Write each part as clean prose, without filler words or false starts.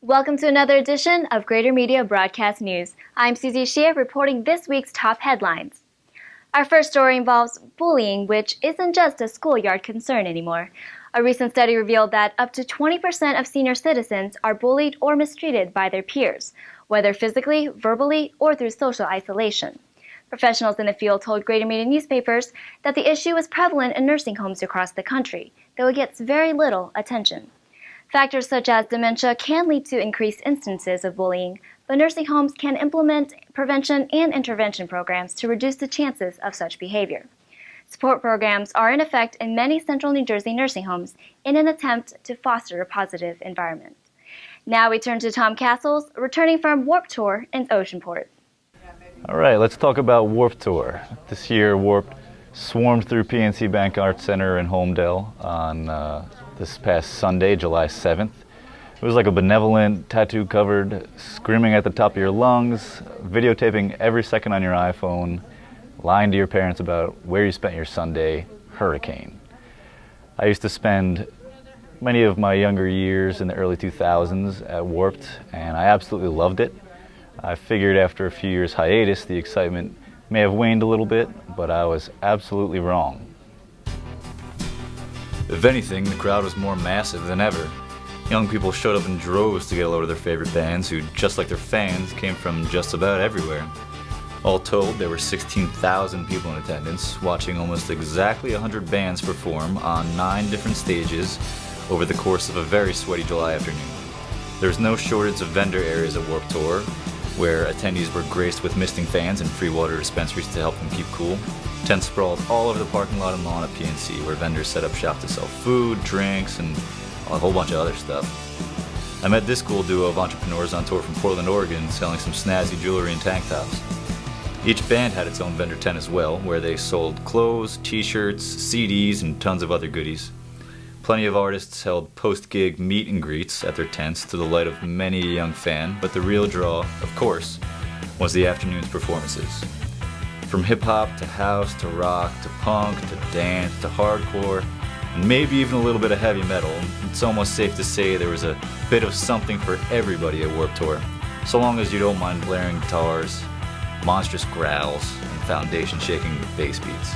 Welcome to another edition of Greater Media Broadcast News. I'm Susie Shea reporting this week's top headlines. Our first story involves bullying, which isn't just a schoolyard concern anymore. A recent study revealed that up to 20% of senior citizens are bullied or mistreated by their peers, whether physically, verbally, or through social isolation. Professionals in the field told Greater Media newspapers that the issue is prevalent in nursing homes across the country, though it gets very little attention. Factors such as dementia can lead to increased instances of bullying, but nursing homes can implement prevention and intervention programs to reduce the chances of such behavior. Support programs are in effect in many central New Jersey nursing homes in an attempt to foster a positive environment. Now we turn to Tom Castles, returning from Warped Tour in Oceanport. All right, let's talk about Warped Tour. This year, Warped swarmed through PNC Bank Arts Center in Holmdel on this past Sunday, July 7th. It was like a benevolent, tattoo-covered, screaming at the top of your lungs, videotaping every second on your iPhone, lying to your parents about where you spent your Sunday hurricane. I used to spend many of my younger years in the early 2000s at Warped, and I absolutely loved it. I figured after a few years hiatus, the excitement may have waned a little bit, but I was absolutely wrong. If anything, the crowd was more massive than ever. Young people showed up in droves to get a load of their favorite bands who, just like their fans, came from just about everywhere. All told, there were 16,000 people in attendance, watching almost exactly 100 bands perform on 9 different stages over the course of a very sweaty July afternoon. There was no shortage of vendor areas at Warped Tour, where attendees were graced with misting fans and free water dispensaries to help them keep cool. Tents sprawled all over the parking lot and lawn at PNC, where vendors set up shop to sell food, drinks, and a whole bunch of other stuff. I met this cool duo of entrepreneurs on tour from Portland, Oregon, selling some snazzy jewelry and tank tops. Each band had its own vendor tent as well, where they sold clothes, t-shirts, CDs, and tons of other goodies. Plenty of artists held post-gig meet and greets at their tents to the light of many a young fan, but the real draw, of course, was the afternoon's performances. From hip-hop to house to rock to punk to dance to hardcore, and maybe even a little bit of heavy metal, it's almost safe to say there was a bit of something for everybody at Warped Tour, so long as you don't mind blaring guitars, monstrous growls, and foundation-shaking bass beats.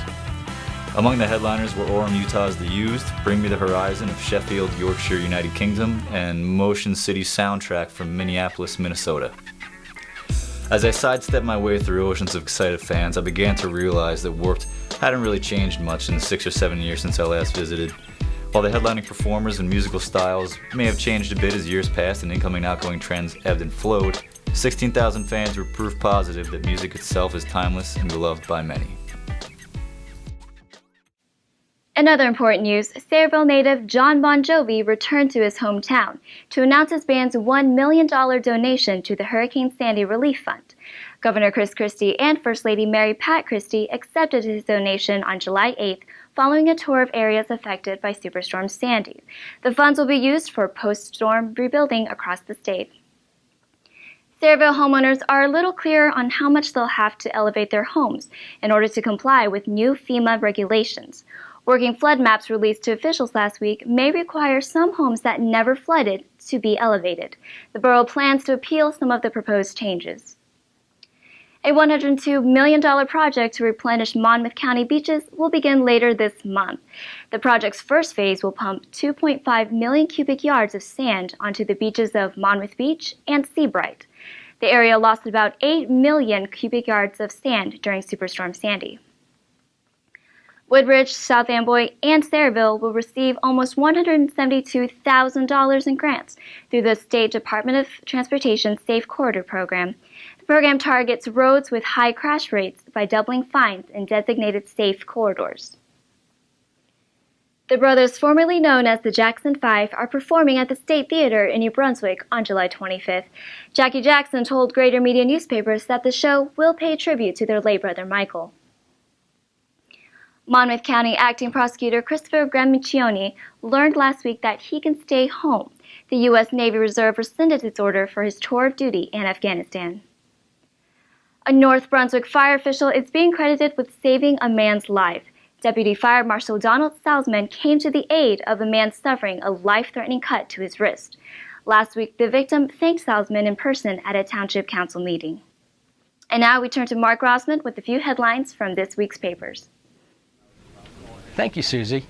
Among the headliners were Orem, Utah's The Used, Bring Me the Horizon of Sheffield, Yorkshire, United Kingdom, and Motion City Soundtrack from Minneapolis, Minnesota. As I sidestepped my way through oceans of excited fans, I began to realize that Warped hadn't really changed much in the 6 or 7 years since I last visited. While the headlining performers and musical styles may have changed a bit as years passed and incoming and outgoing trends ebbed and flowed, 16,000 fans were proof positive that music itself is timeless and beloved by many. In other important news, Sayreville native Jon Bon Jovi returned to his hometown to announce his band's $1 million donation to the Hurricane Sandy Relief Fund. Governor Chris Christie and First Lady Mary Pat Christie accepted his donation on July 8th following a tour of areas affected by Superstorm Sandy. The funds will be used for post-storm rebuilding across the state. Sayreville homeowners are a little clearer on how much they'll have to elevate their homes in order to comply with new FEMA regulations. Working flood maps released to officials last week may require some homes that never flooded to be elevated. The borough plans to appeal some of the proposed changes. A $102 million project to replenish Monmouth County beaches will begin later this month. The project's first phase will pump 2.5 million cubic yards of sand onto the beaches of Monmouth Beach and Seabright. The area lost about 8 million cubic yards of sand during Superstorm Sandy. Woodbridge, South Amboy, and Sayreville will receive almost $172,000 in grants through the State Department of Transportation Safe Corridor Program. The program targets roads with high crash rates by doubling fines in designated safe corridors. The brothers formerly known as the Jackson Five are performing at the State Theater in New Brunswick on July 25th. Jackie Jackson told Greater Media newspapers that the show will pay tribute to their late brother Michael. Monmouth County Acting Prosecutor Christopher Gramiccioni learned last week that he can stay home. The U.S. Navy Reserve rescinded its order for his tour of duty in Afghanistan. A North Brunswick fire official is being credited with saving a man's life. Deputy Fire Marshal Donald Salzman came to the aid of a man suffering a life-threatening cut to his wrist. Last week, the victim thanked Salzman in person at a township council meeting. And now we turn to Mark Rossman with a few headlines from this week's papers. Thank you, Susie.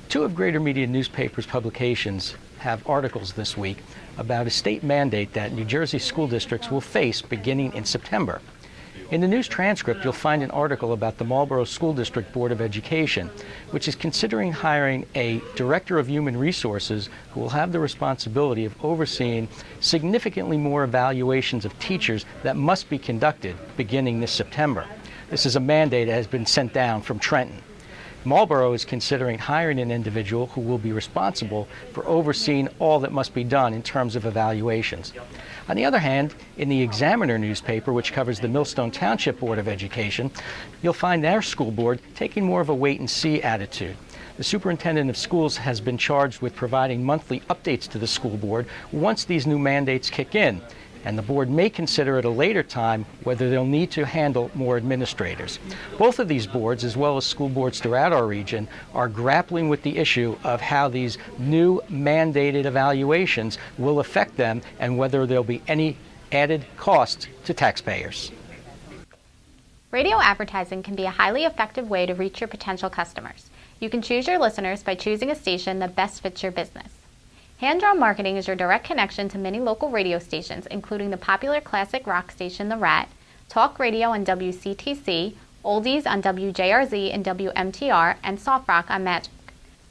Two of Greater Media newspapers' publications have articles this week about a state mandate that New Jersey school districts will face beginning in September. In the news transcript, you'll find an article about the Marlborough School District Board of Education, which is considering hiring a Director of Human Resources who will have the responsibility of overseeing significantly more evaluations of teachers that must be conducted beginning this September. This is a mandate that has been sent down from Trenton. Marlborough is considering hiring an individual who will be responsible for overseeing all that must be done in terms of evaluations. On the other hand, in the Examiner newspaper, which covers the Millstone Township Board of Education, you'll find their school board taking more of a wait-and-see attitude. The superintendent of schools has been charged with providing monthly updates to the school board once these new mandates kick in, and the board may consider at a later time whether they'll need to handle more administrators. Both of these boards, as well as school boards throughout our region, are grappling with the issue of how these new mandated evaluations will affect them and whether there'll be any added cost to taxpayers. Radio advertising can be a highly effective way to reach your potential customers. You can choose your listeners by choosing a station that best fits your business. Hand-Drawn Marketing is your direct connection to many local radio stations, including the popular classic rock station The Rat, talk radio on WCTC, oldies on WJRZ and WMTR, and soft rock on Magic.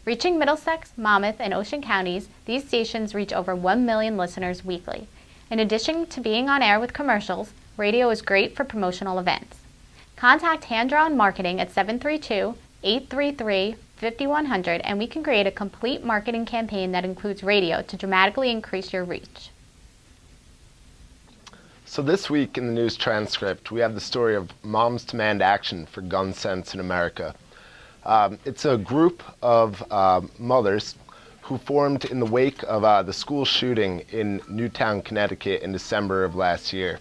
Reaching Middlesex, Monmouth, and Ocean counties, these stations reach over 1 million listeners weekly. In addition to being on air with commercials, radio is great for promotional events. Contact Hand-Drawn Marketing at 732-833-5100 and we can create a complete marketing campaign that includes radio to dramatically increase your reach. So this week in the news transcript, we have the story of Moms Demand Action for Gun Sense in America. It's a group of mothers who formed in the wake of the school shooting in Newtown, Connecticut in December of last year.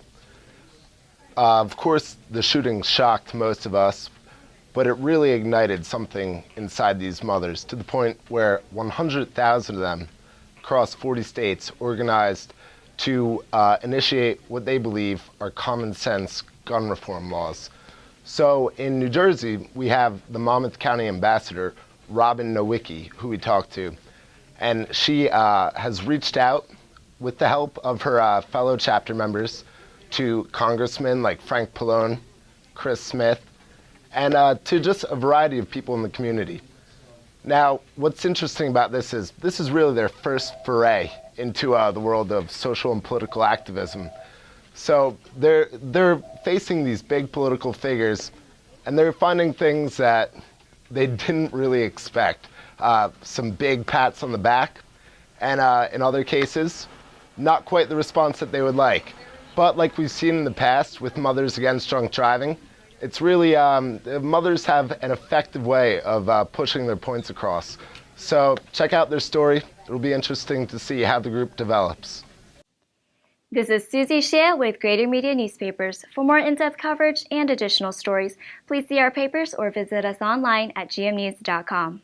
Of course, the shooting shocked most of us, but it really ignited something inside these mothers to the point where 100,000 of them across 40 states organized to initiate what they believe are common sense gun reform laws. So in New Jersey, we have the Monmouth County Ambassador, Robin Nowicki, who we talked to. And she has reached out with the help of her fellow chapter members to congressmen like Frank Pallone, Chris Smith, and to just a variety of people in the community. Now, what's interesting about this is really their first foray into the world of social and political activism. So they're facing these big political figures, and they're finding things that they didn't really expect. Some big pats on the back, and in other cases, not quite the response that they would like. But like we've seen in the past with Mothers Against Drunk Driving, it's really, mothers have an effective way of pushing their points across. So check out their story. It'll be interesting to see how the group develops. This is Susie Shea with Greater Media Newspapers. For more in-depth coverage and additional stories, please see our papers or visit us online at gmnews.com.